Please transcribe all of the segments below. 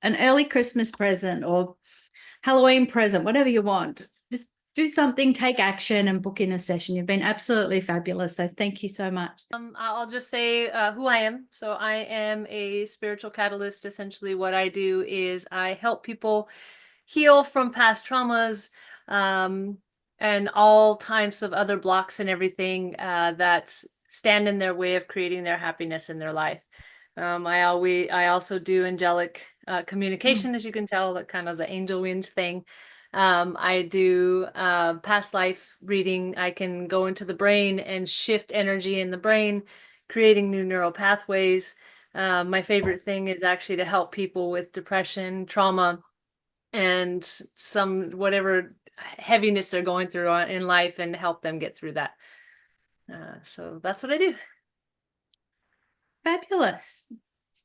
an early Christmas present or Halloween present, whatever you want. Just do something, take action, and book in a session. You've been absolutely fabulous. So thank you so much. I'll just say who I am. So I am a spiritual catalyst. Essentially, what I do is I help people heal from past traumas, um, and all types of other blocks and everything that stand in their way of creating their happiness in their life. I also do angelic communication, as you can tell, that kind of the angel wings thing. I do past life reading. I can go into the brain and shift energy in the brain, creating new neural pathways. My favorite thing is actually to help people with depression, trauma, and some whatever heaviness they're going through in life and help them get through that. So that's what I do. Fabulous.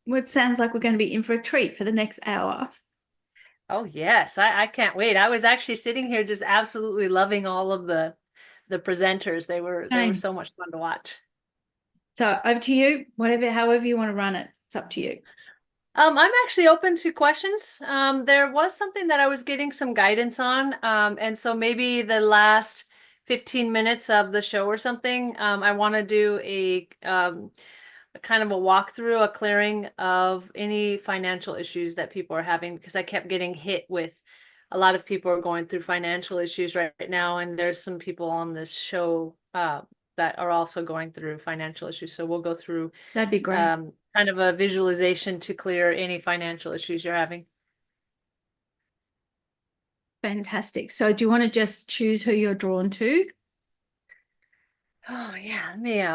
Well, it sounds like we're going to be in for a treat for the next hour. Oh yes, I can't wait. I was actually sitting here just absolutely loving all of the presenters. They were Same. so much fun to watch. So over to you, whatever, however you want to run it. It's up to you. I'm actually open to questions. There was something that I was getting some guidance on, and so maybe the last 15 minutes of the show or something, I want to do a kind of a walkthrough, a clearing of any financial issues that people are having, because I kept getting hit with a lot of people are going through financial issues right now, and there's some people on this show that are also going through financial issues. So we'll go through That'd be great. kind of a visualization to clear any financial issues you're having. Fantastic. So do you want to just choose who you're drawn to? Oh yeah,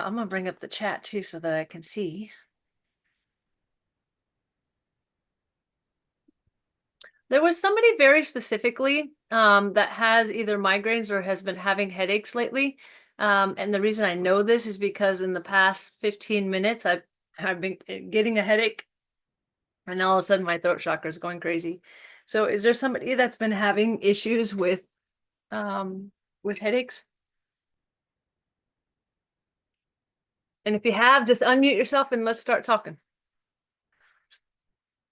I'm gonna bring up the chat too so that I can see. There was somebody very specifically that has either migraines or has been having headaches lately. And the reason I know this is because in the past 15 minutes, I've been getting a headache, and all of a sudden my throat chakra is going crazy. So is there somebody that's been having issues with headaches? And if you have, just unmute yourself and let's start talking.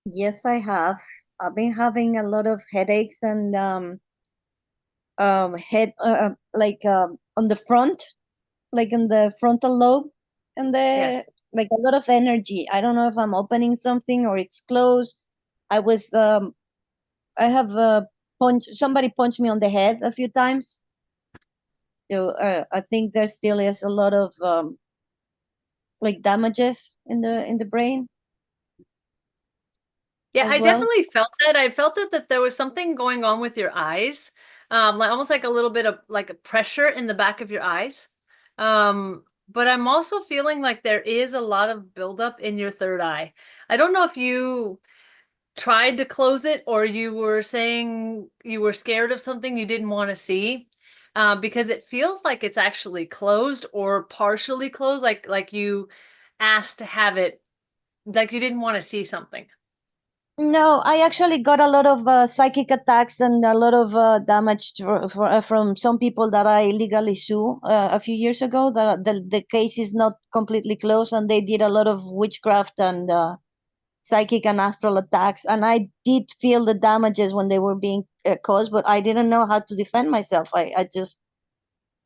Yes, I have. I've been having a lot of headaches and head like on the front, like in the frontal lobe, and Yes. the like a lot of energy. I don't know if I'm opening something or it's closed. I was I have somebody punched me on the head a few times. So I think there still is a lot of like damages in the brain Yeah, as I well. definitely felt that. I felt that there was something going on with your eyes. Like almost like a little bit of like a pressure in the back of your eyes. But I'm also feeling like there is a lot of buildup in your third eye. I don't know if you tried to close it or you were saying you were scared of something you didn't want to see. Because it feels like it's actually closed or partially closed, like you asked to have it, like you didn't want to see something. No, I actually got a lot of psychic attacks and a lot of damage from some people that I legally sue a few years ago. The case is not completely closed, and they did a lot of witchcraft and psychic and astral attacks. And I did feel the damages when they were being caused, but I didn't know how to defend myself. I just,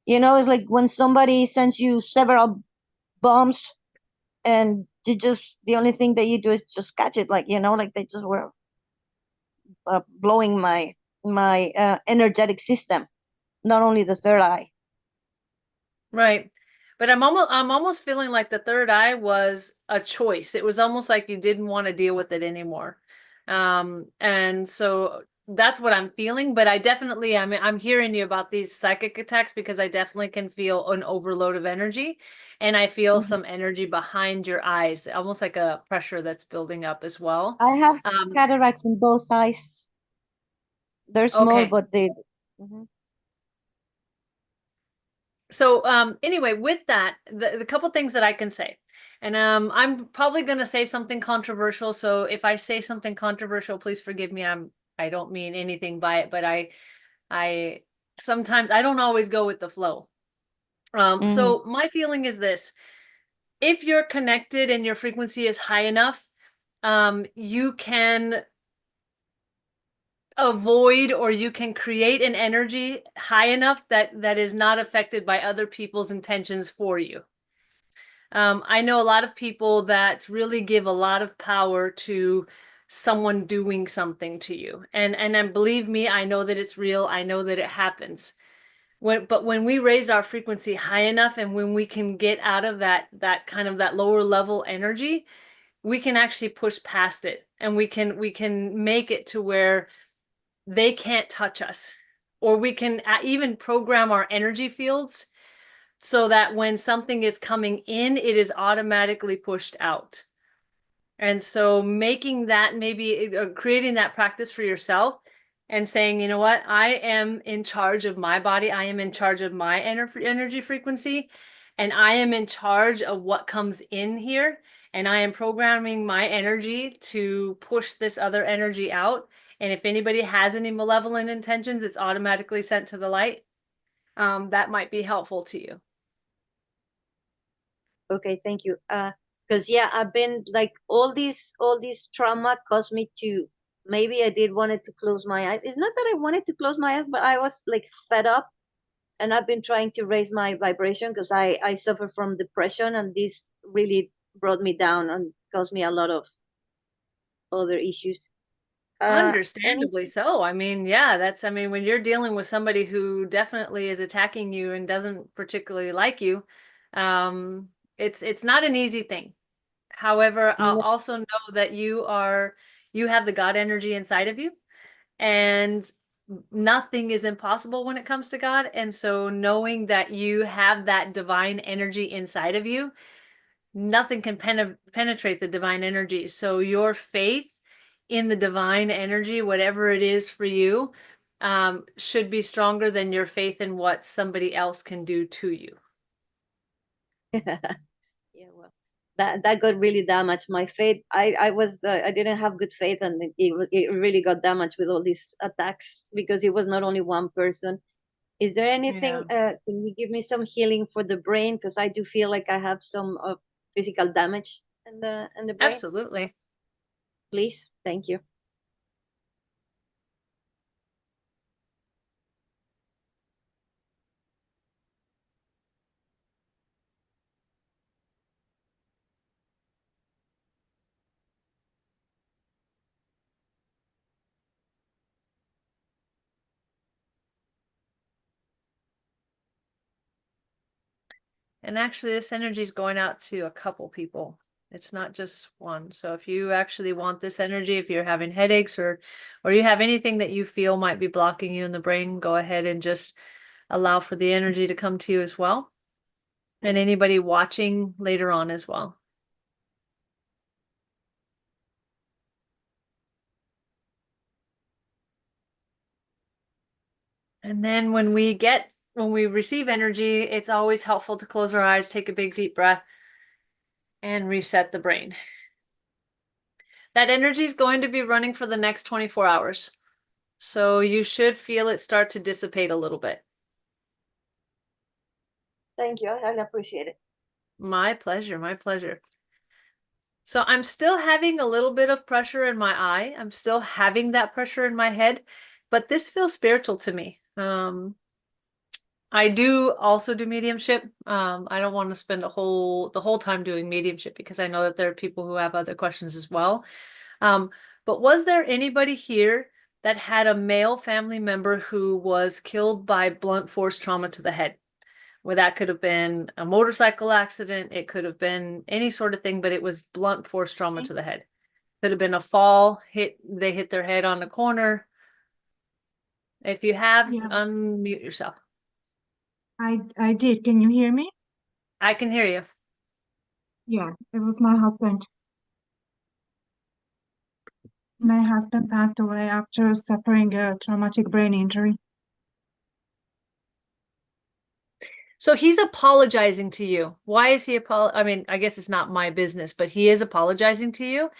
it's like when somebody sends you several bombs and you just, the only thing that you do is just catch it, like, like they just were blowing my energetic system, not only the third eye. Right. But I'm almost feeling like the third eye was a choice. It was almost like you didn't want to deal with it anymore. And so that's what I'm feeling, but I'm hearing you about these psychic attacks because I definitely can feel an overload of energy, and I feel Mhm. some energy behind your eyes, almost like a pressure that's building up as well. I have Um, cataracts in both eyes. They're small, okay. but they. Mhm. So anyway, with that, the couple things that I can say, and I'm probably going to say something controversial. So if I say something controversial, please forgive me. I don't mean anything by it, but I sometimes I don't always go with the flow. Mhm. So my feeling is this: if you're connected and your frequency is high enough, you can avoid, or you can create an energy high enough that is not affected by other people's intentions for you. I know a lot of people that really give a lot of power to someone doing something to you. And believe me, I know that it's real. I know that it happens. But when we raise our frequency high enough, and when we can get out of that kind of that lower level energy, we can actually push past it, and we can make it to where they can't touch us, or we can even program our energy fields so that when something is coming in, it is automatically pushed out. And so making that, maybe creating that practice for yourself and saying, you know what, I am in charge of my body. I am in charge of my energy frequency, and I am in charge of what comes in here. And I am programming my energy to push this other energy out. And if anybody has any malevolent intentions, it's automatically sent to the light. That might be helpful to you. Okay, thank you. Because yeah, I've been like all this trauma caused me to, maybe I did wanted to close my eyes. It's not that I wanted to close my eyes, but I was like fed up, and I've been trying to raise my vibration because I suffer from depression, and this really brought me down and caused me a lot of other issues. Any Understandably so. I mean, yeah, I mean, when you're dealing with somebody who definitely is attacking you and doesn't particularly like you, it's not an easy thing. However, I'll also know that you have the God energy inside of you, and nothing is impossible when it comes to God. And so knowing that you have that divine energy inside of you, nothing can penetrate the divine energy. So your faith in the divine energy, whatever it is for you, should be stronger than your faith in what somebody else can do to you. Yeah, well, that got really damaged. My faith, I didn't have good faith, and it really got damaged with all these attacks, because it was not only one person. Is there anything? Yeah. Can you give me some healing for the brain? Because I do feel like I have some physical damage in the brain. Absolutely. Please, thank you. And actually, this energy is going out to a couple people. It's not just one. So if you actually want this energy, if you're having headaches, or you have anything that you feel might be blocking you in the brain, go ahead and just allow for the energy to come to you as well. And anybody watching later on as well. And then when we receive energy, it's always helpful to close our eyes, take a big deep breath, and reset the brain. That energy is going to be running for the next 24 hours. So you should feel it start to dissipate a little bit. Thank you. I highly appreciate it. My pleasure, my pleasure. So I'm still having a little bit of pressure in my eye. I'm still having that pressure in my head, but this feels spiritual to me. I do also do mediumship. I don't want to spend the whole time doing mediumship, because I know that there are people who have other questions as well. But was there anybody here that had a male family member who was killed by blunt force trauma to the head? Well, that could have been a motorcycle accident. It could have been any sort of thing, but it was blunt force trauma to the head. Could have been a fall, they hit their head on a corner. If you have, Yeah, unmute yourself. I did. Can you hear me? I can hear you. Yeah, it was my husband. My husband passed away after suffering a traumatic brain injury. So he's apologizing to you. Why is he I mean, I guess it's not my business, but he is apologizing to you.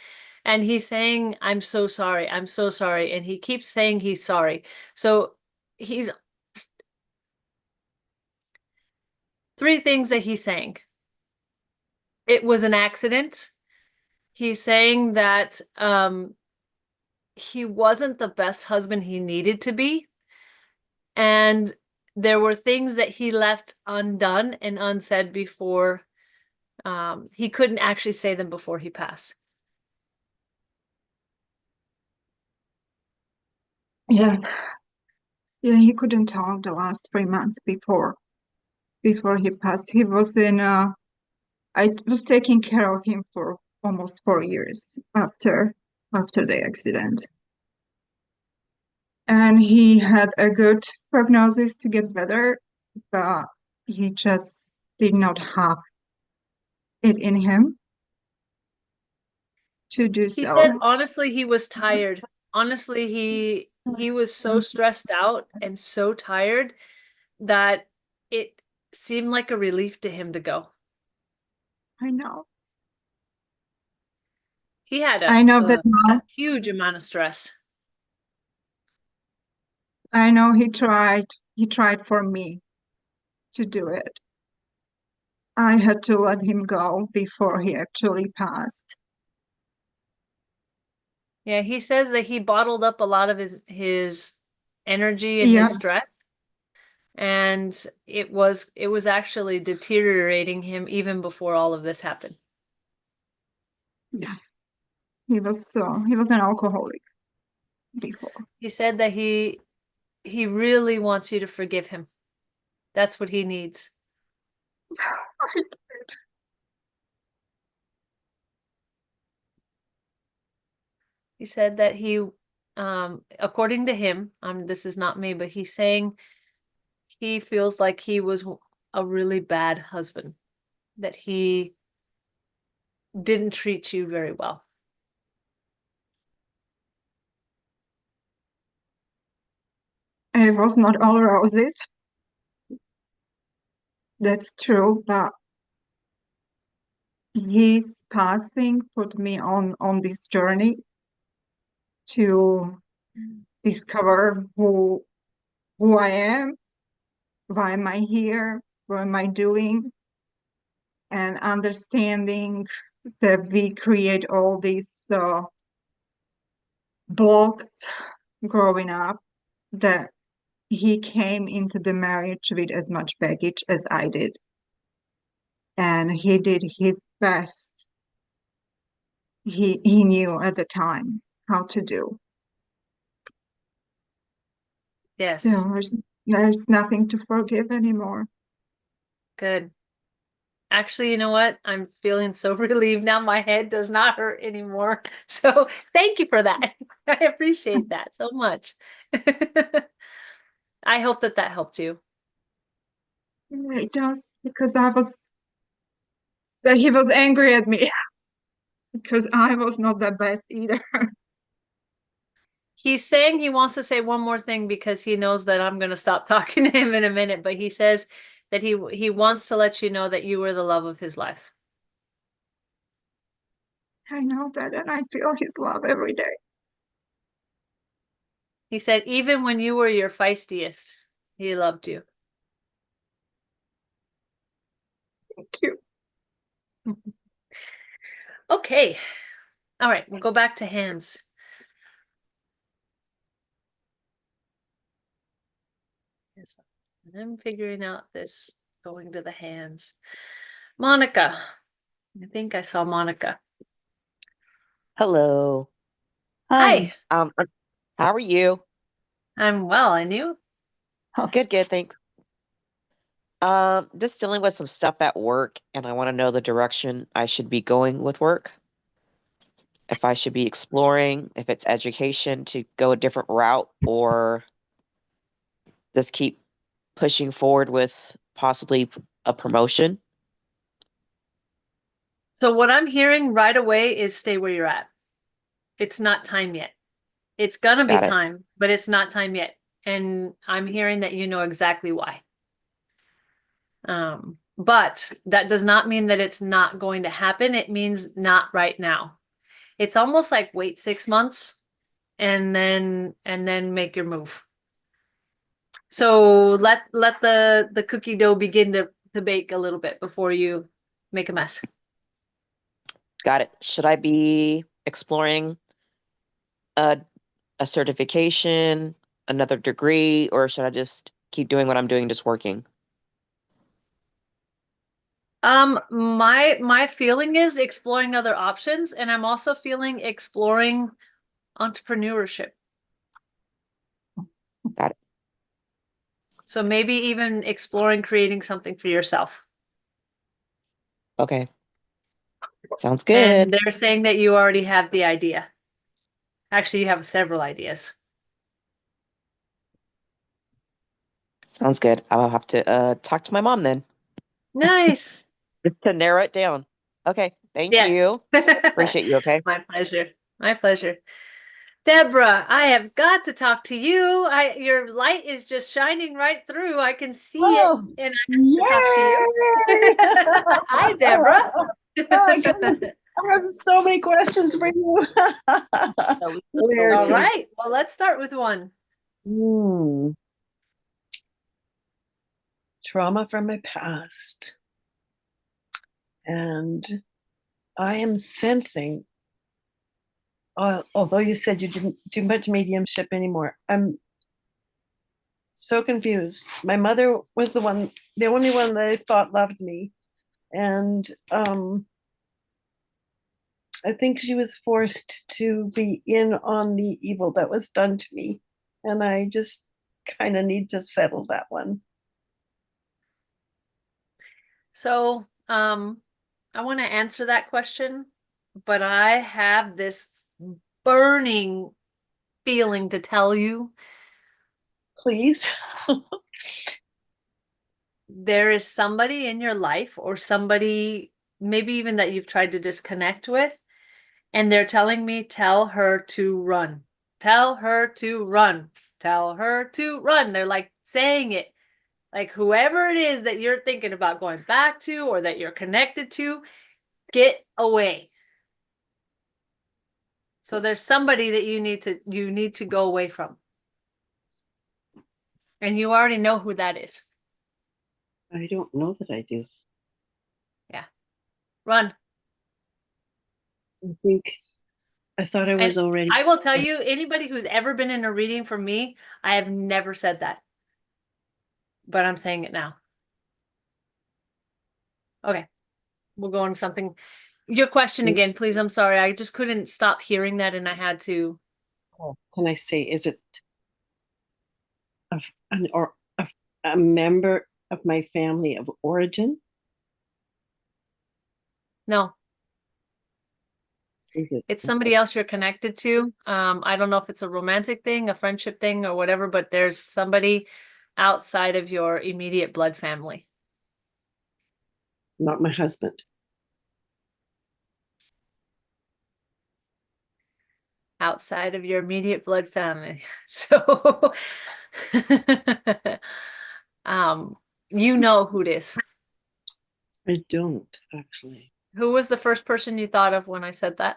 And he's saying, I'm so sorry. I'm so sorry. And he keeps saying he's sorry. So he's three things that he's saying. It was an accident. He's saying that he wasn't the best husband he needed to be. And there were things that he left undone and unsaid before. He couldn't actually say them before he passed. Yeah. Yeah, he couldn't talk the last 3 months before he passed. He was in I was taking care of him for almost 4 years after the accident. And he had a good prognosis to get better, but he just did not have it in him to do He so. said honestly he was tired. Honestly, he was so stressed out and so tired that it seemed like a relief to him to go. I know. He had I know that a now. huge amount of stress. I know he tried for me to do it. I had to let him go before he actually passed. Yeah, he says that he bottled up a lot of his energy and Yeah, his stress, and it was actually deteriorating him even before all of this happened. yeah. He was an alcoholic before. He said that he really wants you to forgive him. That's what he needs. I did. He said that he, according to him, this is not me, but he's saying he feels like he was a really bad husband, that he didn't treat you very well. It was not all roses. That's true, but his passing put me on this journey to discover who I am, why am I here, what am I doing, and understanding that we create all these blocks growing up, that he came into the marriage with as much baggage as I did. And he did his best. He knew at the time how to do. Yes. So there's nothing to forgive anymore. Good. Actually, you know what? I'm feeling so relieved now. My head does not hurt anymore. So thank you for that. I appreciate that so much. I hope that helped you. It does, because that he was angry at me because I was not the best either. He's saying he wants to say one more thing because he knows that I'm going to stop talking to him in a minute, but he says that he wants to let you know that you were the love of his life. I know that, and I feel his love every day. He said even when you were your feistiest, he loved you. Thank you. Okay. All right, we'll go back to hands. Yes. I'm figuring out this going to the hands. Monica. I think I saw Monica. Hello. Hi. How are you? I'm well, and you? Good, thanks. Just dealing with some stuff at work, and I want to know the direction I should be going with work. If I should be exploring, if it's education to go a different route, or just keep pushing forward with possibly a promotion. So what I'm hearing right away is stay where you're at. It's not time yet. It's gonna be Got it. time, but it's not time yet. And I'm hearing that you know exactly why. But that does not mean that it's not going to happen. It means not right now. It's almost like wait 6 months and then make your move. So let the cookie dough begin to bake a little bit before you make a mess. Got it. Should I be exploring a a certification, another degree, or should I just keep doing what I'm doing, just working? My feeling is exploring other options, and I'm also feeling exploring entrepreneurship. Got it. So maybe even exploring creating something for yourself. Okay. Sounds And good. they're saying that you already have the idea. Actually, you have several ideas. Sounds good. I'll have to talk to my mom then, Nice. just to narrow it down. Okay. Thank Yes. you. Appreciate you, okay? My pleasure. My pleasure. Deborah, I have got to talk to you. Your light is just shining right through. I can see it, Oh, and I have to talk to you. yay! Hi, Deborah. Oh, goodness. I have so many questions for you. Where All to? right. Well, let's start with one. Hmm. Trauma from my past. And I am sensing, although you said you didn't do much mediumship anymore, I'm so confused. My mother was the only one that I thought loved me. And I think she was forced to be in on the evil that was done to me. And I just kind of need to settle that one. So, I want to answer that question, but I have this burning feeling to tell you Please. there is somebody in your life, or somebody maybe even that you've tried to disconnect with, and they're telling me, tell her to run. Tell her to run. Tell her to run. They're like saying it. Like whoever it is that you're thinking about going back to or that you're connected to, get away. So there's somebody that you need to go away from. And you already know who that is. I don't know that I do. Yeah. Run. I thought I was And already. I will tell you, anybody who's ever been in a reading from me, I have never said that. But I'm saying it now. Okay. We'll go on to something. Your question again, please. I'm sorry. I just couldn't stop hearing that, and I had to. Can I say, is it a member of my family of origin? No, Is it? it's somebody else you're connected to. I don't know if it's a romantic thing, a friendship thing, or whatever, but there's somebody outside of your immediate blood family. Not my husband. Outside of your immediate blood family. So, you know who it is. I don't actually. Who was the first person you thought of when I said that?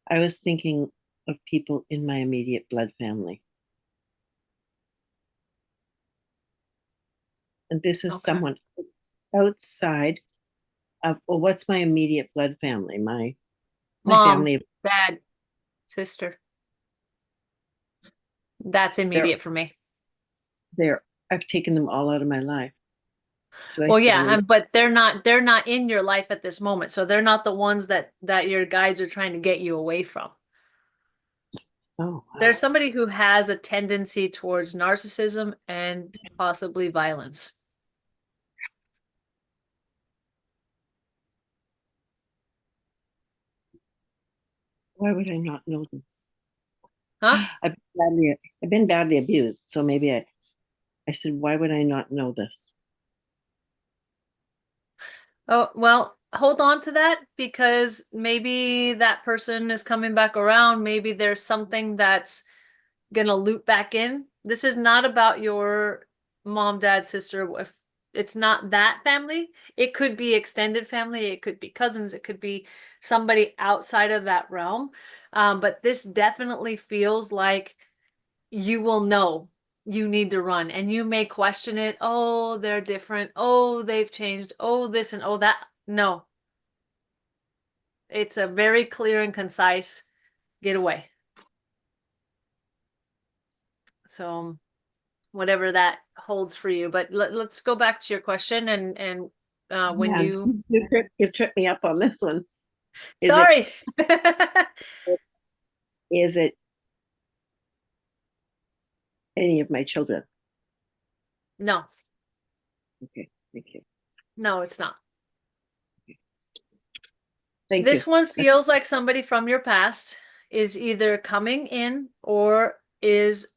I was thinking of people in my immediate blood family. And this is Okay. someone outside of, well, what's my immediate blood family? My Mom, family. dad, sister. That's immediate for me. I've taken them all out of my life. Well, yeah, but they're not in your life at this moment. So they're not the ones that your guides are trying to get you away from. Oh, wow. There's somebody who has a tendency towards narcissism and possibly violence. Why would I not know this? Huh? I've been badly abused. So maybe I said, why would I not know this? Oh, well, hold on to that, because maybe that person is coming back around. Maybe there's something that's gonna loop back in. This is not about your mom, dad, sister. If it's not that family, it could be extended family, it could be cousins, it could be somebody outside of that realm. But this definitely feels like you will know you need to run, and you may question it. Oh, they're different. Oh, they've changed. Oh, this and oh, that. No. It's a very clear and concise get away. So whatever that holds for you, but let's go back to your question and when Man, you you tripped me up on this one. sorry. Is it any of my children? No, Okay, thank you. no, it's not. Thank This you. one feels like somebody from your past is either coming in or is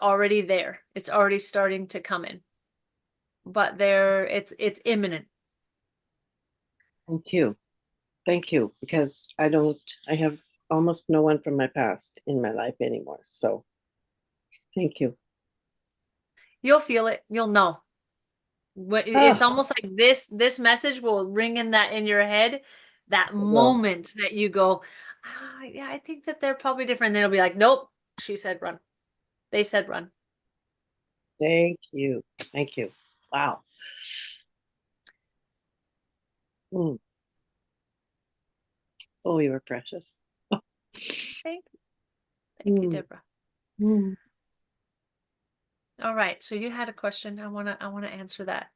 already there. It's already starting to come in. But it's imminent. Thank you. Thank you. Because I have almost no one from my past in my life anymore. So thank you. You'll feel it. You'll know. It's almost like this message will ring in your head, that moment that you go, yeah, I think that they're probably different. Then it'll be like, nope, she said run. They said run. Thank you. Thank you. Wow. Mm. Oh, you were precious. Thank you. Thank you, Mm. Deborah. Mm. All right. So you had a question. I wanna answer that.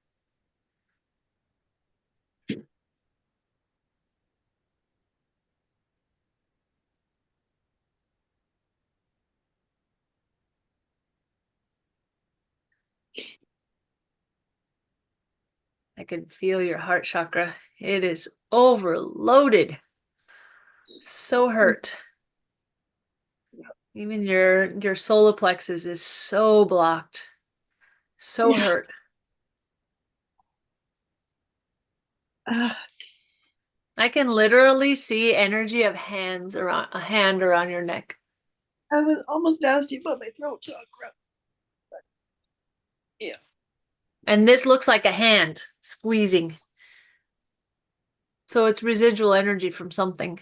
I can feel your heart chakra. It is overloaded. So hurt. Even your solar plexus is so blocked. So hurt. I can literally see energy of hands around a hand around your neck. I was almost asked you about my throat chakra. But yeah. And this looks like a hand squeezing. So it's residual energy from something,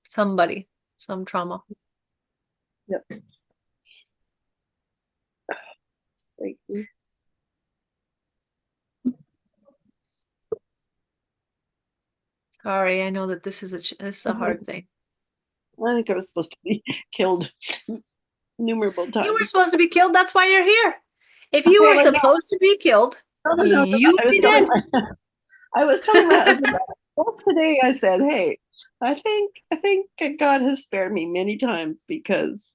somebody, some trauma. Yep. Thank you. Sorry, I know that this is a hard thing. I think I was supposed to be killed innumerable times. You were supposed to be killed. That's why you're here. If you were Well, I know. supposed to be killed, No. you would be dead. I was telling my husband just today. I said, "Hey, I think God has spared me many times because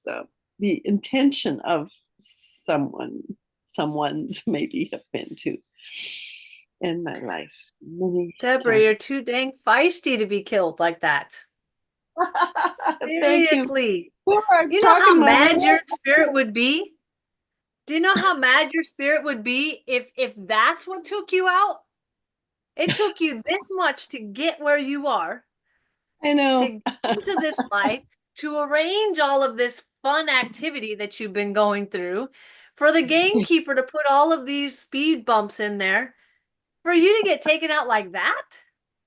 the intention of someone's maybe have been to end my life many Deborah, times." you're too dang feisty to be killed like that. Thank you. Seriously. You You know how my mad head your off. spirit would be? Do you know how mad your spirit would be if that's what took you out? It took you this much to get where you are, I know. to get into this life, to arrange all of this fun activity that you've been going through, for the gamekeeper to put all of these speed bumps in there, for you to get taken out like that?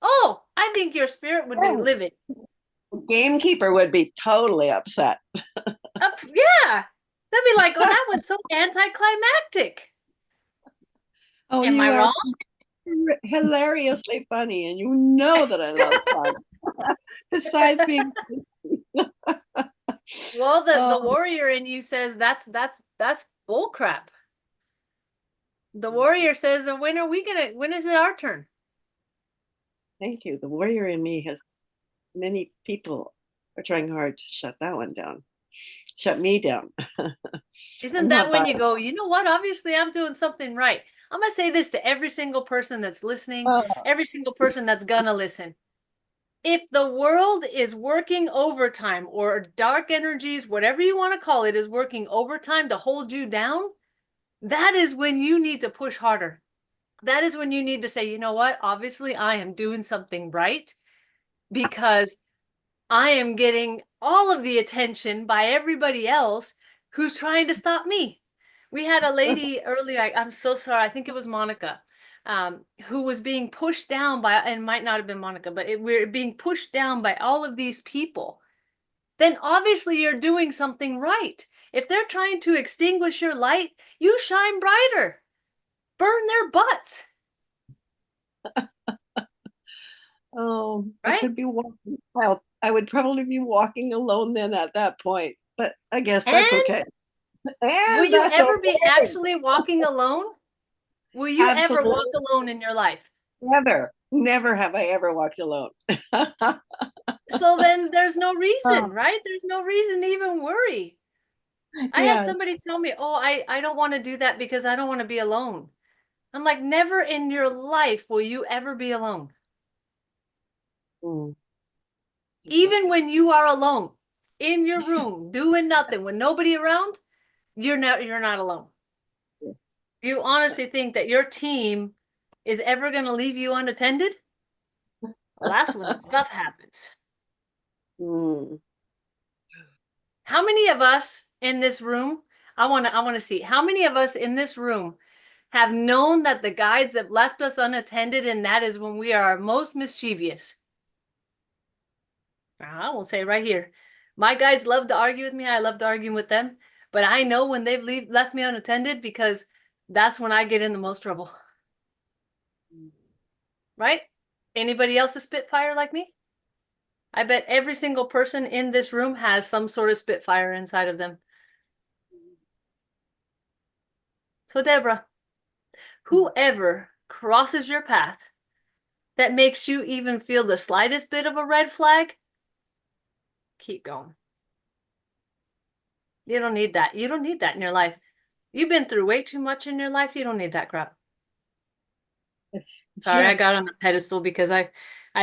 Oh, I think your spirit would be livid. The gamekeeper would be totally upset. Yeah. They'd be like, oh, that was so anticlimactic. Oh, Am you I are wrong? hilariously funny, and you know that I love fun. Besides being Well, the oh, warrior in you says that's bull crap. The warrior says, when is it our turn? thank you. The warrior in me has many people are trying hard to shut that one down. Shut me down. Isn't that when you go, you know what? Obviously, I'm doing something right. I'm going to say this to every single person that's listening, every single person that's going to listen. If the world is working overtime or dark energies, whatever you want to call it, is working overtime to hold you down, that is when you need to push harder. That is when you need to say, you know what? Obviously, I am doing something right because I am getting all of the attention by everybody else who's trying to stop me. We had a lady earlier, I'm so sorry, I think it was Monica, who was being pushed down by, and might not have been Monica, but we're being pushed down by all of these people. Then obviously you're doing something right. If they're trying to extinguish your light, you shine brighter. Burn their butts. Oh, I Right? could be walking out. I would probably be walking alone then at that point, but I guess that's And okay. will And you that's ever be okay. actually walking alone? Will you ever Absolutely. walk alone in your life? Never, never have I ever walked alone. So then there's no reason, Oh, right? There's no reason to even worry. I had yes. somebody tell me, oh, I don't want to do that because I don't want to be alone. I'm like, never in your life will you ever be alone. Mm. Even when you are alone in your room doing nothing with nobody around, you're not alone. You honestly think that your team is ever going to leave you unattended? Well, that's when stuff happens. Mm. How many of us in this room, I want to see, how many of us in this room have known that the guides have left us unattended, and that is when we are most mischievous? I will say right here, my guides love to argue with me. I love to argue with them, but I know when they've left me unattended because that's when I get in the most trouble. Right? Anybody else a Spitfire like me? I bet every single person in this room has some sort of Spitfire inside of them. So Deborah, whoever crosses your path that makes you even feel the slightest bit of a red flag, keep going. You don't need that. You don't need that in your life. You've been through way too much in your life. You don't need that crap. Sorry, I Yes. got on a pedestal because I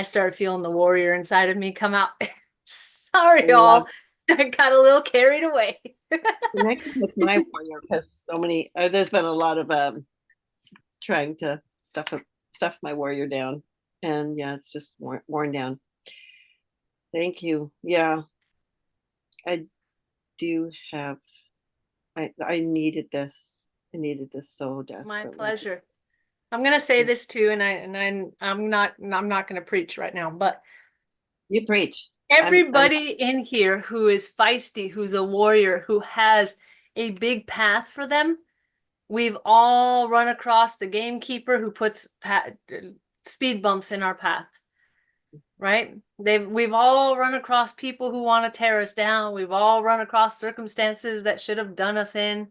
started feeling the warrior inside of me come out. Sorry, Love y'all. I got a little carried away. connecting with my warrior because so many, there's been a lot of trying to stuff my warrior down. And yeah, it's just worn down. Thank you. Yeah, I do have, I needed this. I needed this so My desperately. pleasure. I'm gonna say this too, and I'm not gonna preach right now, but You preach. everybody in here who is feisty, who's a warrior, who has a big path for them, we've all run across the gamekeeper who puts speed bumps in our path, right? We've all run across people who want to tear us down. We've all run across circumstances that should have done us in.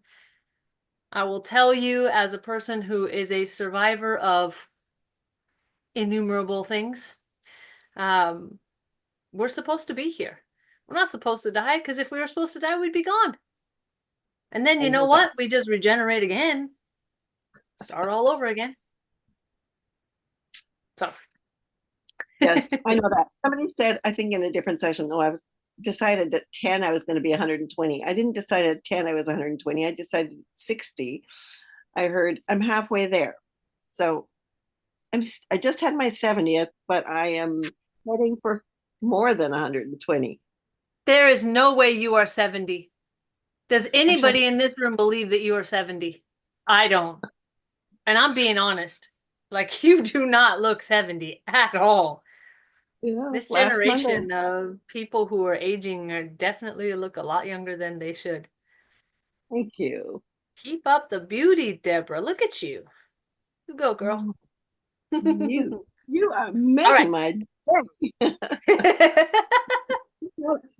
I will tell you, as a person who is a survivor of innumerable things, we're supposed to be here. We're not supposed to die, because if we were supposed to die, we'd be gone. And then I you know know what? We just regenerate again, start all over again. So Yes, I know that. Somebody said, I think in a different session, no, I was decided at 10 I was going to be 120. I didn't decide at 10 I was 120. I decided at 60. I heard I'm halfway there. So I just had my 70th, but I am heading for more than 120. there is no way you are 70. Does anybody in this room believe that you are 70? I don't. And I'm being honest. Like, you do not look 70 at all. Yeah, This last Monday. generation of people who are aging are definitely look a lot younger than they should. Thank you. Keep up the beauty, Deborah. Look at you. You go, girl. You are making my day.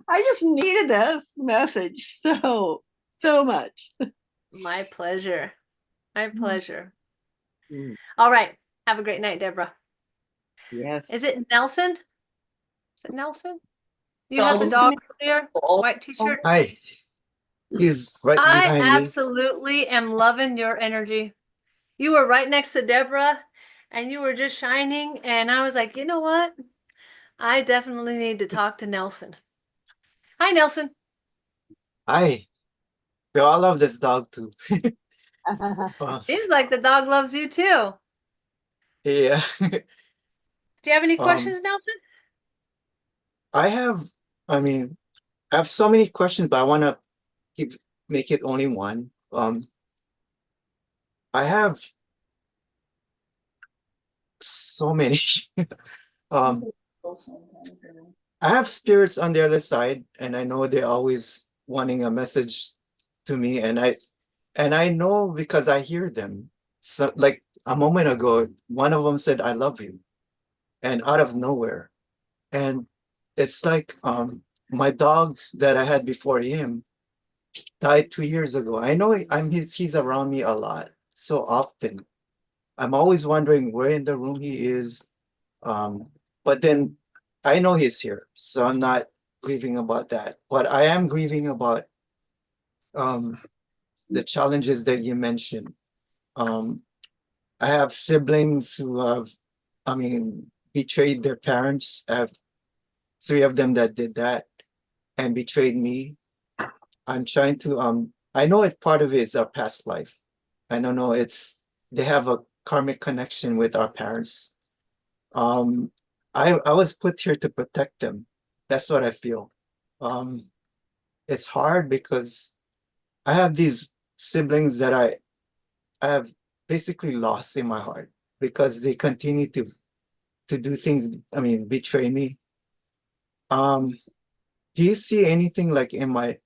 I just needed this message so much. My pleasure. My pleasure. Mm. All right. Have a great night, Deborah. Yes. Is it Nelson? Is it Nelson? You have the dog here, white t-shirt. Hi. He's right I behind me. absolutely am loving your energy. You were right next to Deborah and you were just shining. And I was like, you know what? I definitely need to talk to Nelson. Hi, Nelson. Hi. We all love this dog too. Seems like the dog loves you too. Yeah. Do you have any questions, Nelson? I have so many questions, but I want to make it only one. I have so many. I have spirits on the other side, and I know they're always wanting a message to me, and I know because I hear them. So, like a moment ago, one of them said, "I love you," and out of nowhere. And it's like my dog that I had before him died 2 years ago. I know he's around me a lot, so often. I'm always wondering where in the room he is. But then I know he's here, so I'm not grieving about that. But I am grieving about um, the challenges that you mentioned. Um, I have siblings who have, I mean, betrayed their parents. I have three of them that did that and betrayed me. I'm trying to, I know it's part of it is our past life. I don't know, they have a karmic connection with our parents. I was put here to protect them. That's what I feel. It's hard because I have these siblings that I have basically lost in my heart because they continue to do things, I mean, betray me. Do you see anything like in my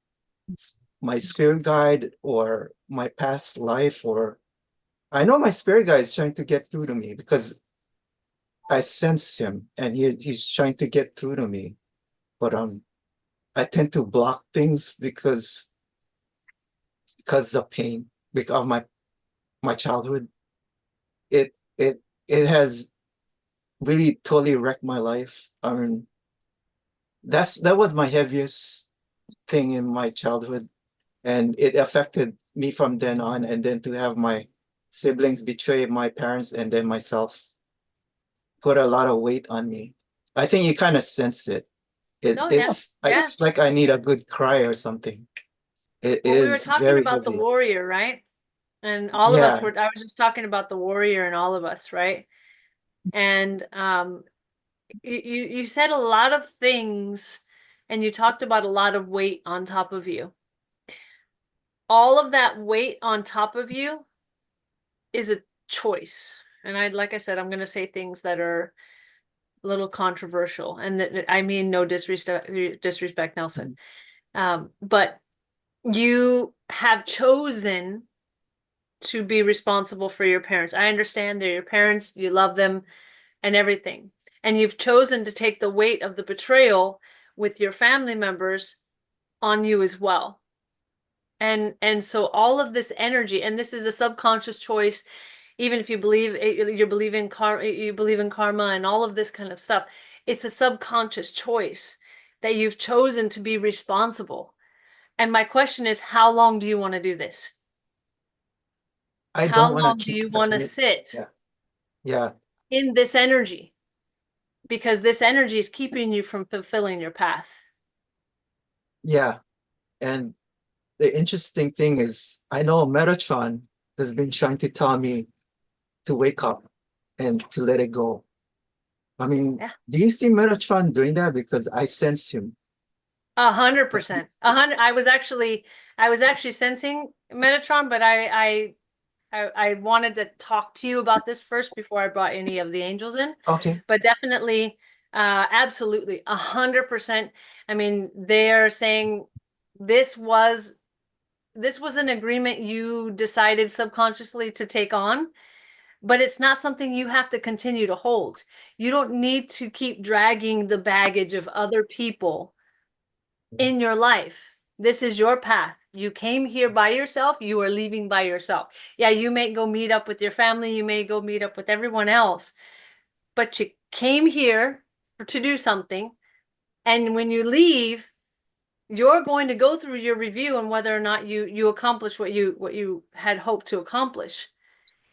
spirit guide or my past life? Or I know my spirit guide is trying to get through to me because I sense him and he's trying to get through to me. But I tend to block things because of pain, because of my childhood. It it it has really totally wrecked my life. I mean, that was my heaviest thing in my childhood, and it affected me from then on. And then to have my siblings betray my parents and then myself put a lot of weight on me. I think you kind of sense it. Oh yeah, yeah. It's like I need a good cry or something. It Well, we were is talking very about the heavy. warrior, right? And all of us Yeah, were, I was just talking about the warrior and all of us, right? And you said a lot of things and you talked about a lot of weight on top of you. All of that weight on top of you is a choice. And like I said, I'm going to say things that are a little controversial, and that I mean no disrespect, Nelson. But you have chosen to be responsible for your parents. I understand they're your parents, you love them and everything. And you've chosen to take the weight of the betrayal with your family members on you as well. And so all of this energy, and this is a subconscious choice, even if you believe you believe in karma and all of this kind of stuff, it's a subconscious choice that you've chosen to be responsible. And my question is, how long do you want to do this? I How don't want long to do keep you that want to weight. sit Yeah, yeah, in this energy? Because this energy is keeping you from fulfilling your path. yeah. And the interesting thing is, I know Metatron has been trying to tell me to wake up and to let it go. I mean, Yeah. do you see Metatron doing that? Because I sense him. 100%. 100. I was actually sensing Metatron, but I wanted to talk to you about this first before I brought any of the angels in. Okay. But definitely, absolutely, 100%. I mean, they're saying this was an agreement you decided subconsciously to take on, but it's not something you have to continue to hold. You don't need to keep dragging the baggage of other people in your life. This is your path. You came here by yourself. You are leaving by yourself. Yeah, you may go meet up with your family. You may go meet up with everyone else, but you came here to do something. And when you leave, you're going to go through your review on whether or not you accomplish what you had hoped to accomplish.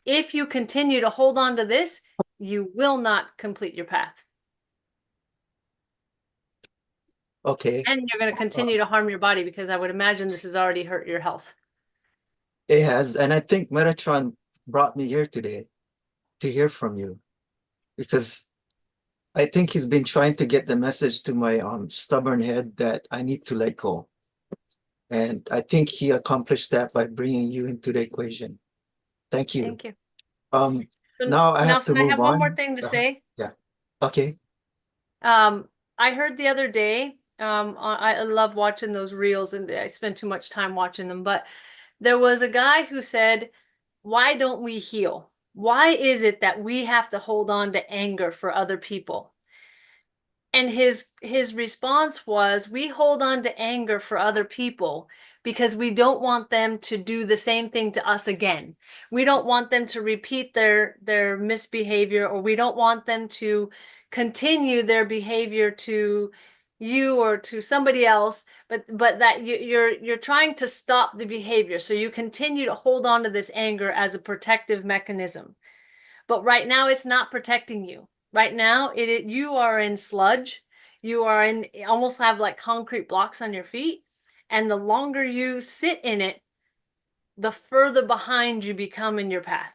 If you continue to hold on to this, you will not complete your path. Okay. And you're going to continue to harm your body, because I would imagine this has already hurt your health. It has, and I think Metatron brought me here today to hear from you because I think he's been trying to get the message to my stubborn head that I need to let go. And I think he accomplished that by bringing you into the equation. Thank you. Thank you. Um, So, now I have to Nelson, I move have one on. more thing to say. Yeah. Okay. I heard the other day, I love watching those reels and I spend too much time watching them, but there was a guy who said, why don't we heal? Why is it that we have to hold on to anger for other people? And his response was, we hold on to anger for other people because we don't want them to do the same thing to us again. We don't want them to repeat their misbehavior, or we don't want them to continue their behavior to you or to somebody else, but that you're trying to stop the behavior. So you continue to hold on to this anger as a protective mechanism. But right now it's not protecting you. Right now you are in sludge. You are in, almost have like concrete blocks on your feet. And the longer you sit in it, the further behind you become in your path.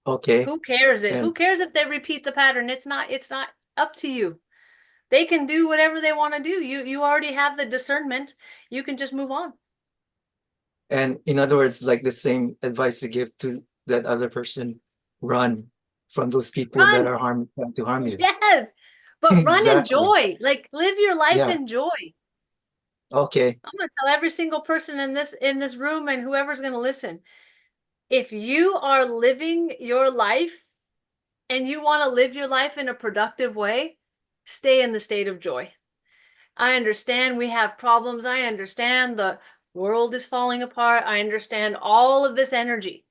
Okay. Who cares it? And Who cares if they repeat the pattern? It's not up to you. They can do whatever they want to do. You already have the discernment. You can just move on. and in other words, like the same advice you give to that other person, run from those people that Run. are trying to harm you. Yes. But run in Exactly. joy. Like, live your life Yeah. in joy. Okay. I'm gonna tell every single person in this room and whoever's gonna listen, if you are living your life and you want to live your life in a productive way, stay in the state of joy. I understand we have problems. I understand the world is falling apart. I understand all of this energy.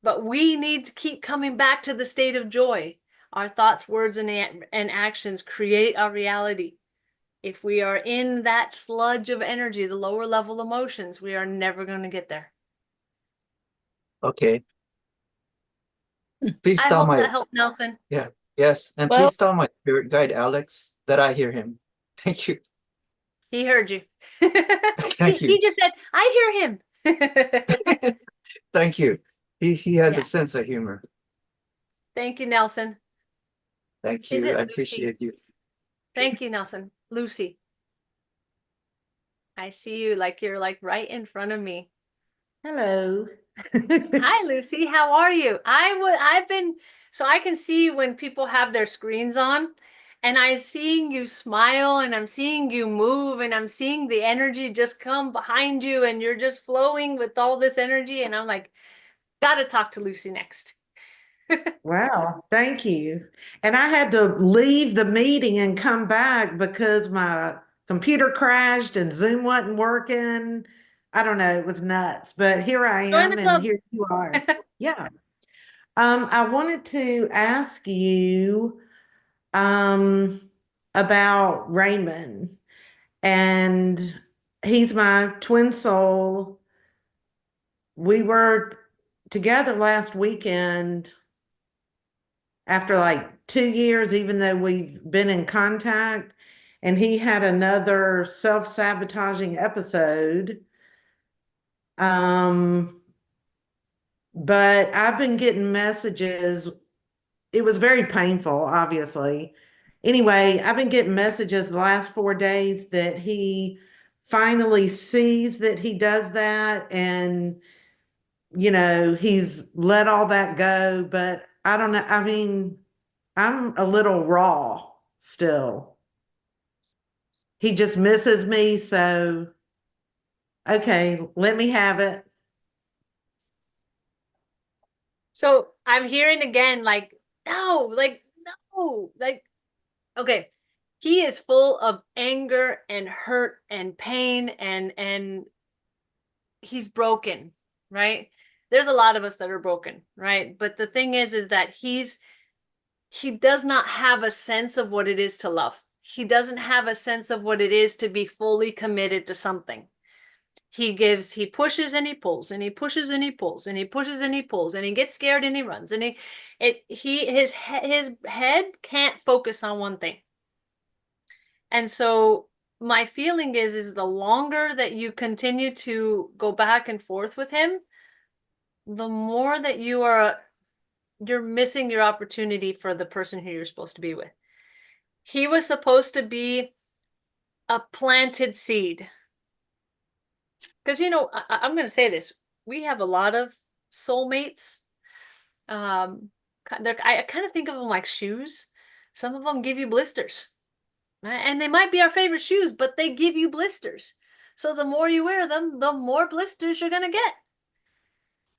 But we need to keep coming back to the state of joy. Our thoughts, words, and actions create our reality. If we are in that sludge of energy, the lower level emotions, we are never going to get there. Okay. Please I tell hope my that helped, Nelson. yeah, yes, and Well- please tell my spirit guide Alex that I hear him. Thank you. He heard you. Thank He you. just said, I hear him. Thank you. He has Yeah. a sense of humor. Thank you, Nelson. Thank Is you. it I Lucy? appreciate you. Thank you, Nelson. Lucy. I see you like you're like right in front of me. Hello. Hi, Lucy. How are you? I've been, so I can see when people have their screens on, and I'm seeing you smile, and I'm seeing you move, and I'm seeing the energy just come behind you, and you're just flowing with all this energy. And I'm like, gotta talk to Lucy next. Wow, thank you. And I had to leave the meeting and come back because my computer crashed and Zoom wasn't working. I don't know, it was nuts. But here I Join am, the and club. here you are. Yeah. I wanted to ask you about Raymond, and he's my twin soul. We were together last weekend after like 2 years, even though we've been in contact, and he had another self-sabotaging episode. But I've been getting messages. It was very painful, obviously. Anyway, I've been getting messages the last 4 days that he finally sees that he does that, and he's let all that go. But I don't know. I mean, I'm a little raw still. He just misses me, so okay, let me have it. So I'm hearing again, like, no, okay. He is full of anger and hurt and pain, and he's broken, right? There's a lot of us that are broken, right? But the thing is that he does not have a sense of what it is to love. He doesn't have a sense of what it is to be fully committed to something. He pushes and he pulls, and he pushes and he pulls, and he pushes and he pulls, and he gets scared and he runs, and his head can't focus on one thing. And so my feeling is the longer that you continue to go back and forth with him, the more that you're missing your opportunity for the person who you're supposed to be with. He was supposed to be a planted seed. Because, I'm going to say this. We have a lot of soulmates. I kind of think of them like shoes. Some of them give you blisters. And they might be our favorite shoes, but they give you blisters. So the more you wear them, the more blisters you're going to get.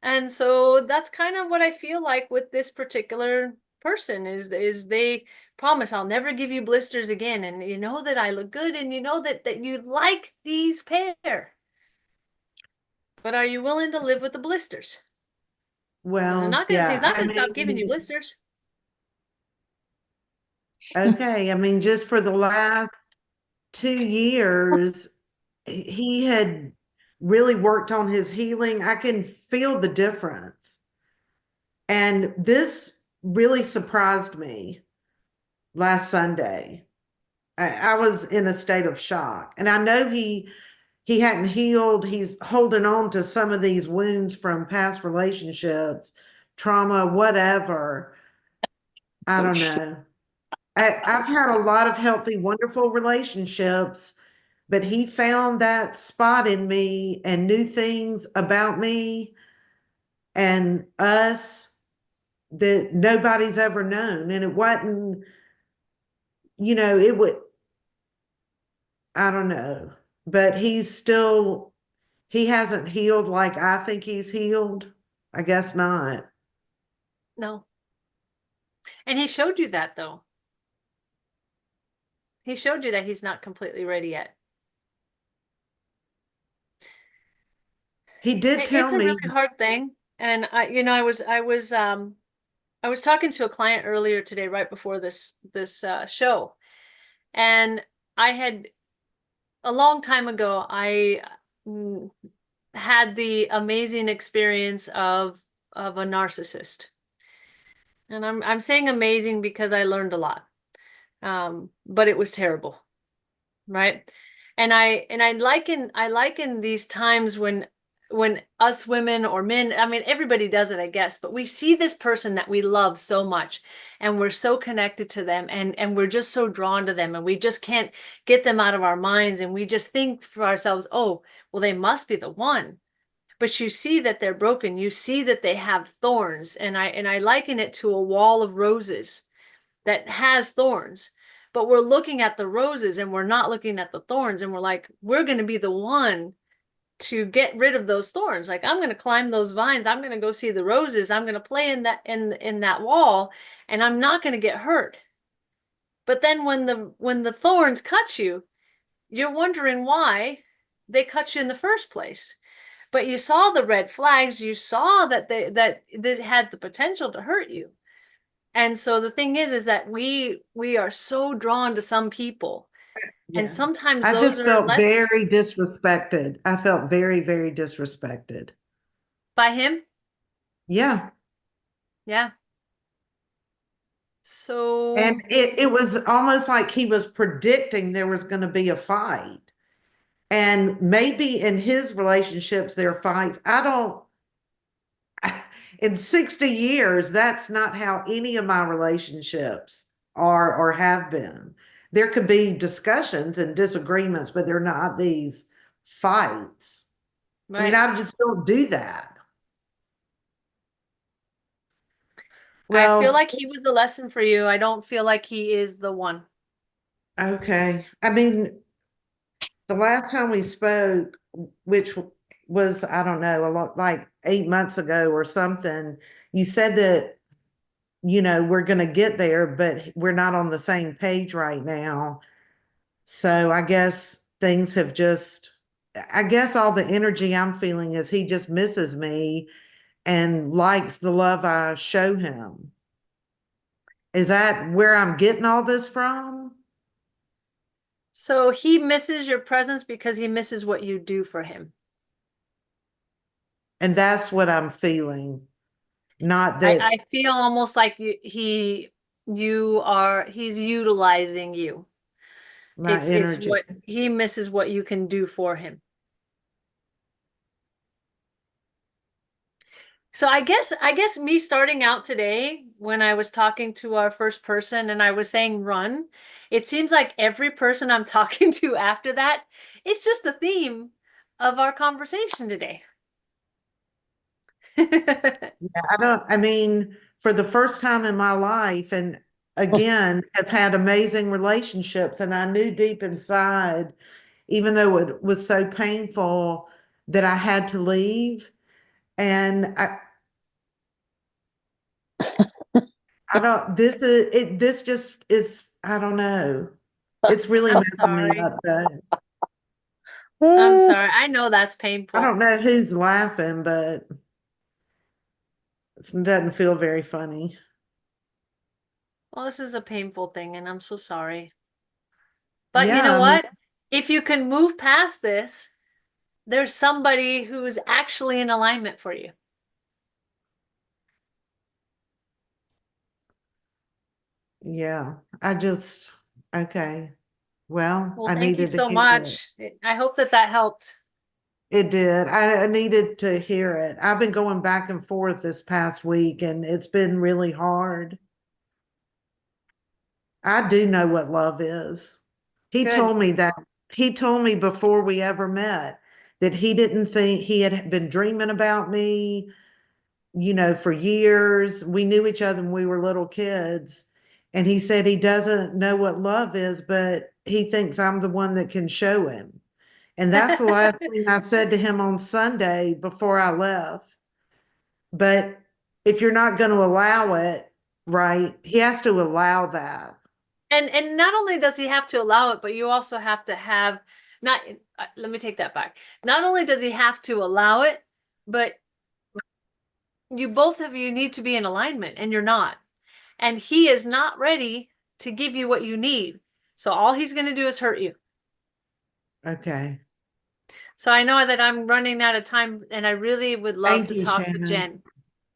And so that's kind of what I feel like with this particular person is they promise I'll never give you blisters again, and you know that I look good, and you know that you like these pair. But are you willing to live with the blisters? Because Well, he's yeah, not I gonna stop giving you mean, blisters. okay. I mean, just for the last 2 years, he had really worked on his healing. I can feel the difference. And this really surprised me last Sunday. I was in a state of shock. And I know he hadn't healed. He's holding on to some of these wounds from past relationships, trauma, whatever. I don't know. I've had a lot of healthy, wonderful relationships, but he found that spot in me and knew things about me and us that nobody's ever known. And it wasn't, it would, I don't know, but he hasn't healed like I think he's healed. I guess not. No. And he showed you that though. He showed you that he's not completely ready yet. He did tell It's a me, really hard thing. And I was talking to a client earlier today, right before this show. And I had a long time ago, I had the amazing experience of a narcissist. And I'm saying amazing because I learned a lot. But it was terrible, right? And I liken these times when us women or men, I mean everybody does it, I guess, but we see this person that we love so much and we're so connected to them and we're just so drawn to them and we just can't get them out of our minds and we just think for ourselves, oh, well, they must be the one. But you see that they're broken. You see that they have thorns, and I liken it to a wall of roses that has thorns. But we're looking at the roses and we're not looking at the thorns, and we're like, we're going to be the one to get rid of those thorns. Like, I'm going to climb those vines. I'm going to go see the roses. I'm going to play in that wall, and I'm not going to get hurt. But then when the thorns cut you, you're wondering why they cut you in the first place. But you saw the red flags. You saw that that had the potential to hurt you. And so the thing is that we are so drawn to some people, yeah. and sometimes I those just are felt lessons very disrespected. I felt very, very disrespected. by him. Yeah. Yeah. So And it was almost like he was predicting there was going to be a fight. And maybe in his relationships, there are fights. In 60 years, that's not how any of my relationships are or have been. There could be discussions and disagreements, but they're not these fights. I mean, right. I just don't do that. I feel Well, like he was a lesson for you. I don't feel like he is the one. okay. I mean, the last time we spoke, which was, I don't know, a lot like 8 months ago or something, you said that, we're going to get there, but we're not on the same page right now. So I guess things have I guess all the energy I'm feeling is he just misses me and likes the love I show him. Is that where I'm getting all this from? So he misses your presence because he misses what you do for him. And that's what I'm feeling. Not that I feel almost like he's utilizing you. my It's energy. what he misses what you can do for him. So I guess me starting out today when I was talking to our first person and I was saying run, it seems like every person I'm talking to after that, it's just a theme of our conversation today. Yeah, I mean, for the first time in my life, and again, have had amazing relationships, and I knew deep inside, even though it was so painful, that I had to leave. And I don't, this just is, I don't know. It's really I'm messing me sorry. up though. I'm sorry. I know that's painful. I don't know who's laughing, but it doesn't feel very funny. Well, this is a painful thing, and I'm so sorry. But you know Yeah, I mean, what? If you can move past this, there's somebody who's actually in alignment for you. yeah, okay. Well, Well, I thank you needed to so hear it. much. I hope that that helped. It did. I needed to hear it. I've been going back and forth this past week and it's been really hard. I do know what love is. He Good. told me that. He told me before we ever met that he didn't think he had been dreaming about me, for years. We knew each other when we were little kids. And he said he doesn't know what love is, but he thinks I'm the one that can show him. And that's the last thing I said to him on Sunday before I left. But if you're not going to allow it, right, he has to allow that. And not only does he have to allow it, but you also have to have not let me take that back. Not only does he have to allow it, but you need to be in alignment and you're not. And he is not ready to give you what you need. So all he's going to do is hurt you. Okay. So I know that I'm running out of time and I really would love Thank to you, talk to Shannon. Jen.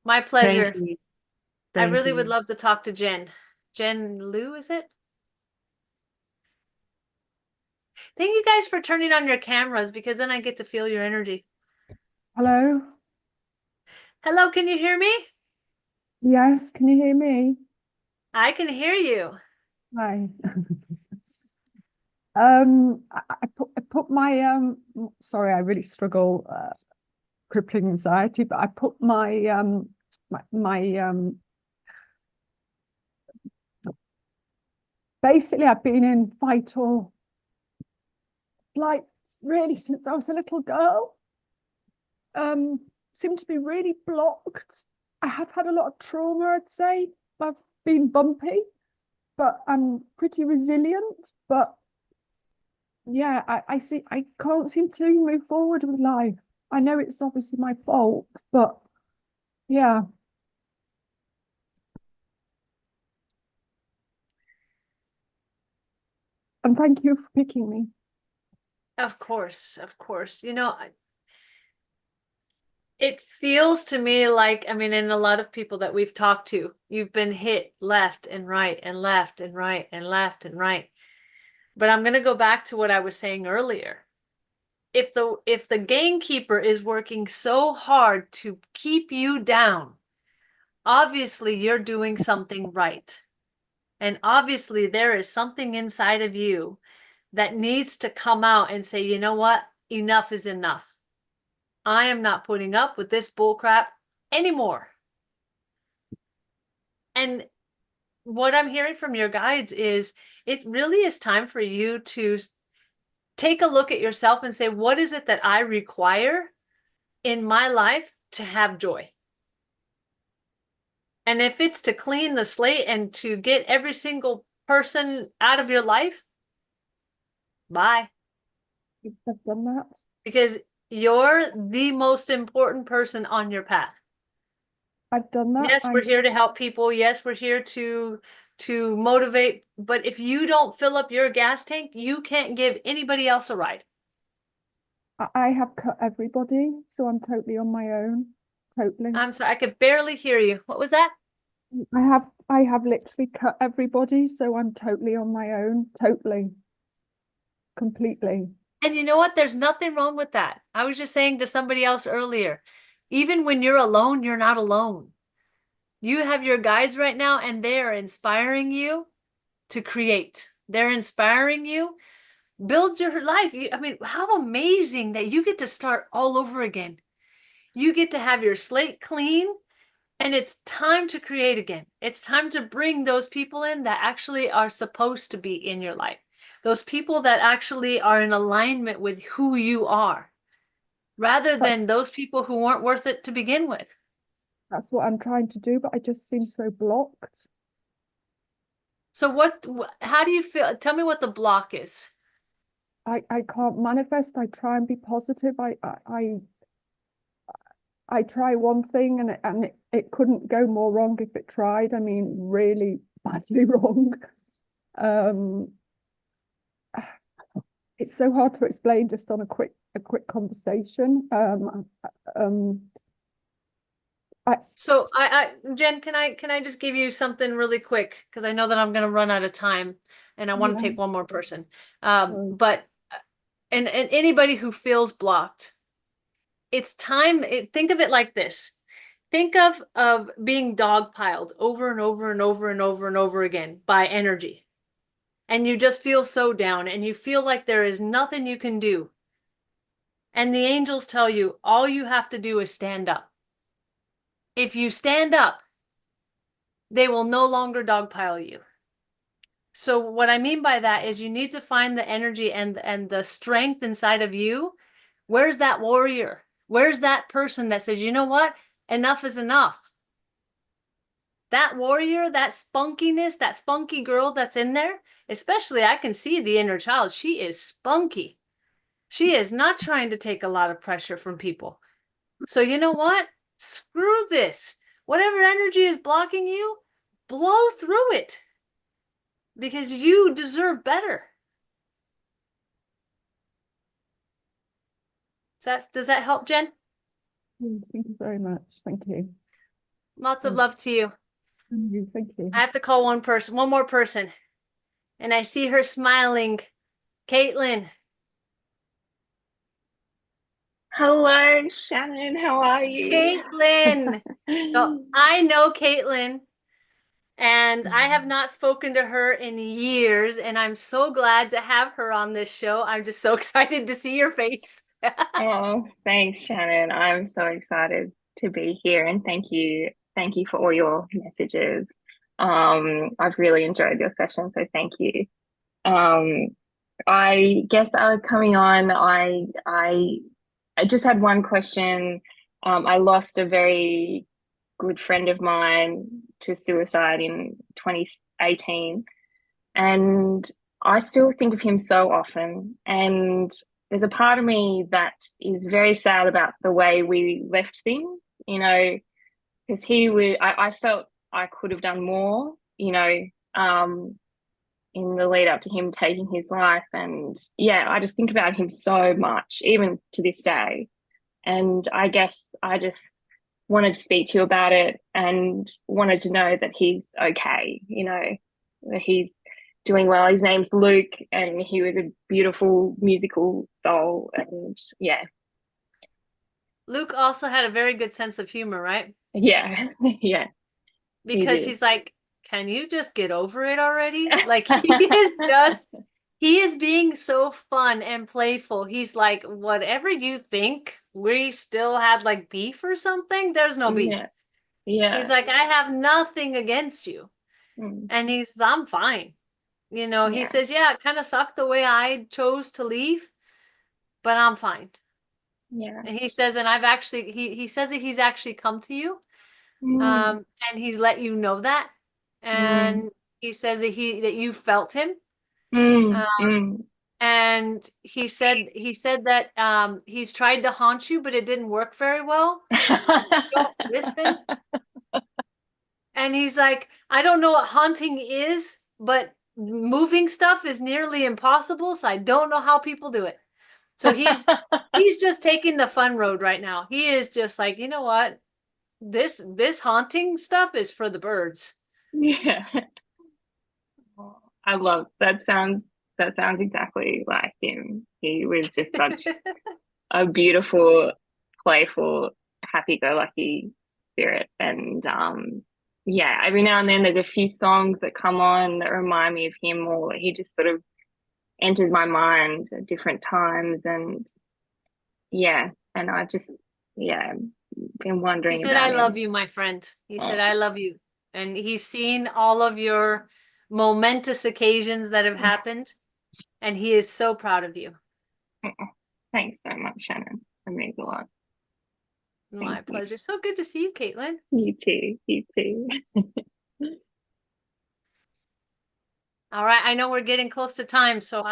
My pleasure. Thank you. I really you. would love to talk to Jen. Jen Lou, is it? Thank you guys for turning on your cameras because then I get to feel your energy. Hello? Hello, can you hear me? Yes, can you hear me? I can hear you. Hi. I put my sorry, I really struggle crippling anxiety, but I put my basically I've been in fight or flight really since I was a little girl. Seem to be really blocked. I have had a lot of trauma, I'd say. I've been bumpy, but I'm pretty resilient. But yeah, I see I can't seem to move forward with life. I know it's obviously my fault, but yeah. And thank you for picking me. Of course, of course. It feels to me like, I mean, in a lot of people that we've talked to, you've been hit left and right and left and right and left and right. But I'm going to go back to what I was saying earlier. If the gamekeeper is working so hard to keep you down, obviously you're doing something right. And obviously there is something inside of you that needs to come out and say, you know what? Enough is enough. I am not putting up with this bullcrap anymore. And what I'm hearing from your guides is it really is time for you to take a look at yourself and say, what is it that I require in my life to have joy? And if it's to clean the slate and to get every single person out of your life, bye. I've done that. Because you're the most important person on your path. I've done that. Yes, we're here to help people. Yes, we're here to motivate. But if you don't fill up your gas tank, you can't give anybody else a ride. I have cut everybody, so I'm totally on my own. Totally. I'm sorry, I could barely hear you. What was that? I have literally cut everybody, so I'm totally on my own. Totally. Completely. And you know what? There's nothing wrong with that. I was just saying to somebody else earlier, even when you're alone, you're not alone. You have your guides right now, and they are inspiring you to create. They're inspiring you. Build your life. I mean, how amazing that you get to start all over again. You get to have your slate clean, and it's time to create again. It's time to bring those people in that actually are supposed to be in your life. Those people that actually are in alignment with who you are. rather But- than those people who weren't worth it to begin with. That's what I'm trying to do, but I just seem so blocked. So how do you feel? Tell me what the block is. I can't manifest. I try and be positive. I try one thing and it couldn't go more wrong if it tried. I mean, really badly wrong. It's so hard to explain just on a quick conversation. So Jen, can I just give you something really quick? Because I know that I'm going to run out of time and I want to Yeah. take one more person. Sorry. But and anybody who feels blocked, it's time. Think of it like this. Think of being dogpiled over and over and over and over and over again by energy. And you just feel so down and you feel like there is nothing you can do. And the angels tell you all you have to do is stand up. If you stand up, they will no longer dogpile you. So what I mean by that is you need to find the energy and the strength inside of you. Where's that warrior? Where's that person that says, you know what? Enough is enough. That warrior, that spunkiness, that spunky girl that's in there, especially I can see the inner child. She is spunky. She is not trying to take a lot of pressure from people. So you know what? Screw this. Whatever energy is blocking you, blow through it. Because you deserve better. Does that help, Jen? Yes, thank you very much. Thank you. Lots of love to you. Thank you. I have to call one more person. And I see her smiling. Caitlin. Hello, Shannon. How are you? Caitlin. So I know Caitlin, and I have not spoken to her in years, and I'm so glad to have her on this show. I'm just so excited to see your face. Oh, thanks, Shannon. I'm so excited to be here, and thank you for all your messages. I've really enjoyed your session, so thank you. I guess I was coming on. I just had one question. I lost a very good friend of mine to suicide in 2018, and I still think of him so often. And there's a part of me that is very sad about the way we left things, you know, because I felt I could have done more, you know, in the lead up to him taking his life. And yeah, I just think about him so much, even to this day. And I guess I just wanted to speak to you about it and wanted to know that he's okay, you know, that he's doing well. His name's Luke, and he was a beautiful musical soul. And yeah. Luke also had a very good sense of humor, right? Yeah. Yeah. Because he's like, can you just get over it already? Like he is being so fun and playful. He's like, whatever you think, we still had like beef or something. There's no beef. Yeah. Yeah. He's like, I have nothing against you. And I'm fine. You know, he says, yeah, it kind of sucked the way I chose to leave, but I'm fine. Yeah. And he says, and I've actually, he says that he's actually come to you. And he's let you know that. And he says that you felt him. And he said that he's tried to haunt you, but it didn't work very well. Don't listen. And he's like, I don't know what haunting is, but moving stuff is nearly impossible, so I don't know how people do it. So he's just taking the fun road right now. He is just like, you know what? This haunting stuff is for the birds. Yeah. I love that. Sounds exactly like him. He was just such a beautiful, playful, happy-go-lucky spirit. And yeah, every now and then there's a few songs that come on that remind me of him, or he just sort of enters my mind at different times. And yeah, and I just been wondering He said, about I him. love you, my friend. He said, I love you. And he's seen all of your momentous occasions that have happened. And he is so proud of you. Thanks so much, Shannon. I That means a lot. My Thank you. pleasure. So good to see you, Caitlin. You too. You too. All right, I know we're getting close to time, so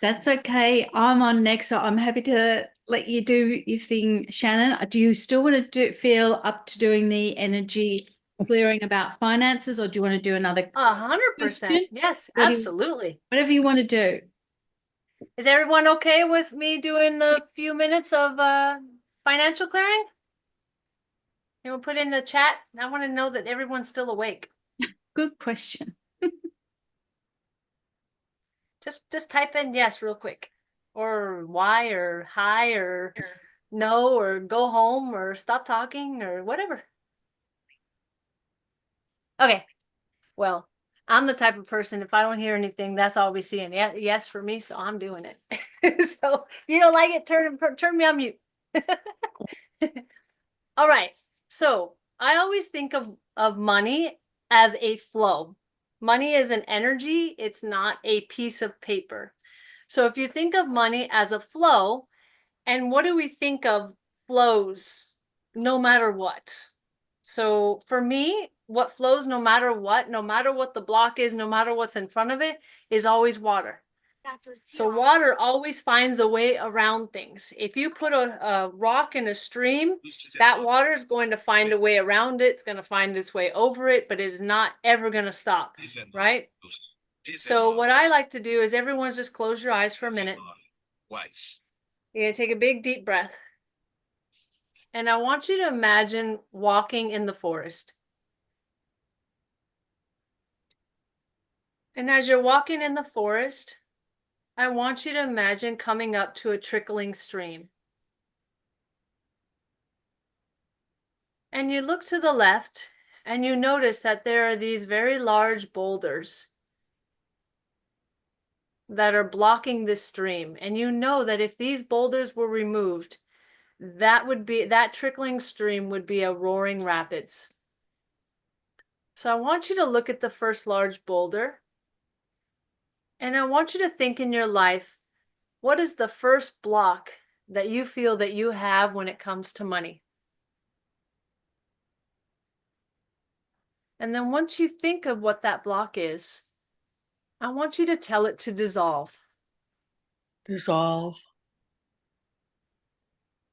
That's okay. I'm on next, so I'm happy to let you do your thing, Shannon. Do you still want to feel up to doing the energy clearing about finances, or do you want to do another 100%. question? Yes, What do you- absolutely. whatever you want to do? Is everyone okay with me doing a few minutes of financial clearing? You will put in the chat. I want to know that everyone's still awake. Good question. Just type in yes real quick, or why, or hi, or no, or go home, or stop talking, or whatever. Okay. Well, I'm the type of person, if I don't hear anything, that's all we see. And yes for me, so I'm doing it. So you don't like it, turn me on mute. All right. So I always think of money as a flow. Money is an energy, it's not a piece of paper. So if you think of money as a flow, and what do we think of flows no matter what? So for me, what flows no matter what the block is, no matter what's in front of it, is always water. So water always finds a way around things. If you put a rock in a stream, that water is going to find a way around it. It's going to find its way over it, but it is not ever going to stop, right? So what I like to do is everyone's just close your eyes for a minute. You're going to take a big deep breath. And I want you to imagine walking in the forest. And as you're walking in the forest, I want you to imagine coming up to a trickling stream. And you look to the left and you notice that there are these very large boulders that are blocking this stream. And you know that if these boulders were removed, that trickling stream would be a roaring rapids. So I want you to look at the first large boulder. And I want you to think in your life, what is the first block that you feel that you have when it comes to money? And then once you think of what that block is, I want you to tell it to dissolve. Dissolve.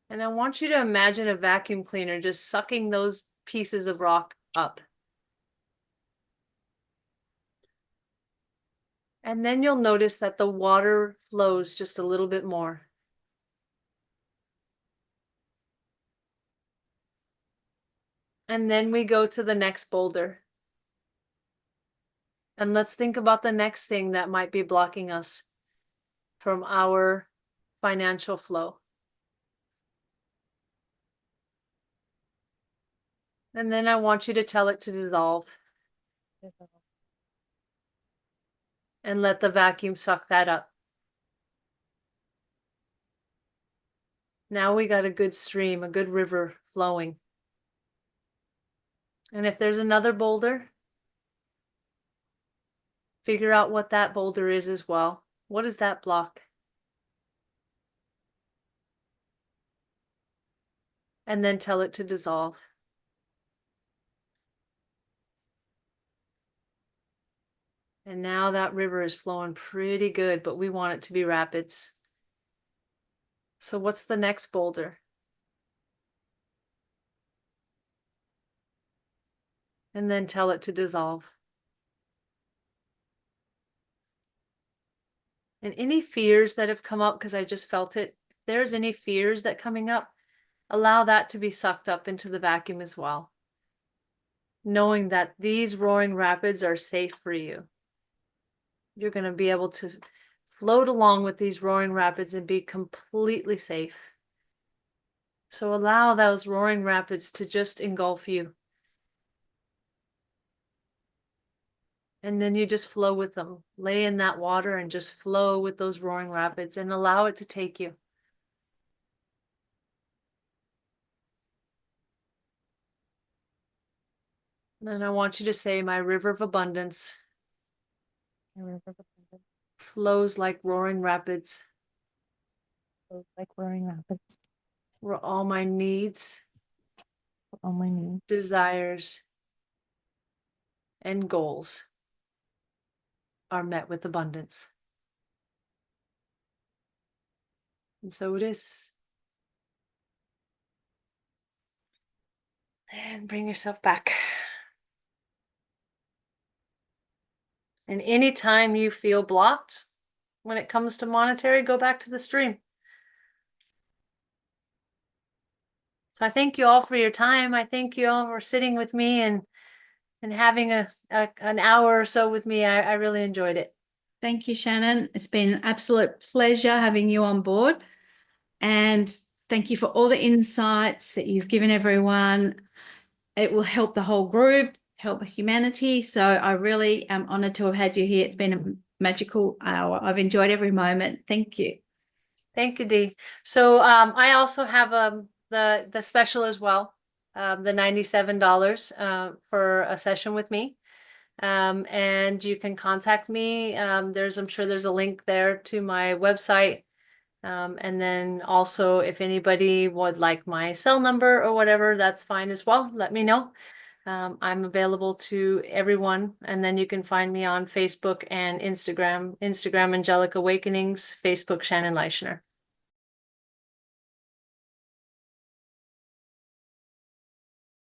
And I want you to imagine a vacuum cleaner just sucking those pieces of rock up. And then you'll notice that the water flows just a little bit more. And then we go to the next boulder. And let's think about the next thing that might be blocking us from our financial flow. And then I want you to tell it to dissolve. And let the vacuum suck that up. Now we got a good stream, a good river flowing. And if there's another boulder, figure out what that boulder is as well. What is that block? And then tell it to dissolve. And now that river is flowing pretty good, but we want it to be rapids. So what's the next boulder? And then tell it to dissolve. And any fears that have come up, because I just felt it, if there's any fears that coming up, allow that to be sucked up into the vacuum as well. Knowing that these roaring rapids are safe for you. You're going to be able to float along with these roaring rapids and be completely safe. So allow those roaring rapids to just engulf you. And then you just flow with them. Lay in that water and just flow with those roaring rapids and allow it to take you. And I want you to say, my river of abundance flows like roaring rapids. Like roaring rapids. where all my needs, On my knee. desires, and goals are met with abundance. And so it is. And bring yourself back. And anytime you feel blocked when it comes to monetary, go back to the stream. So I thank you all for your time. I thank you all for sitting with me and having an hour or so with me. I really enjoyed it. Thank you, Shannon. It's been an absolute pleasure having you on board. And thank you for all the insights that you've given everyone. It will help the whole group, help humanity. So I really am honored to have had you here. It's been a magical hour. I've enjoyed every moment. Thank you. Thank you, Dee. So I also have the special as well, the $97 for a session with me. And you can contact me. I'm sure there's a link there to my website. And then also if anybody would like my cell number or whatever, that's fine as well. Let me know. I'm available to everyone. And then you can find me on Facebook and Instagram, Angelic Awakenings, Facebook Shannon Leischner.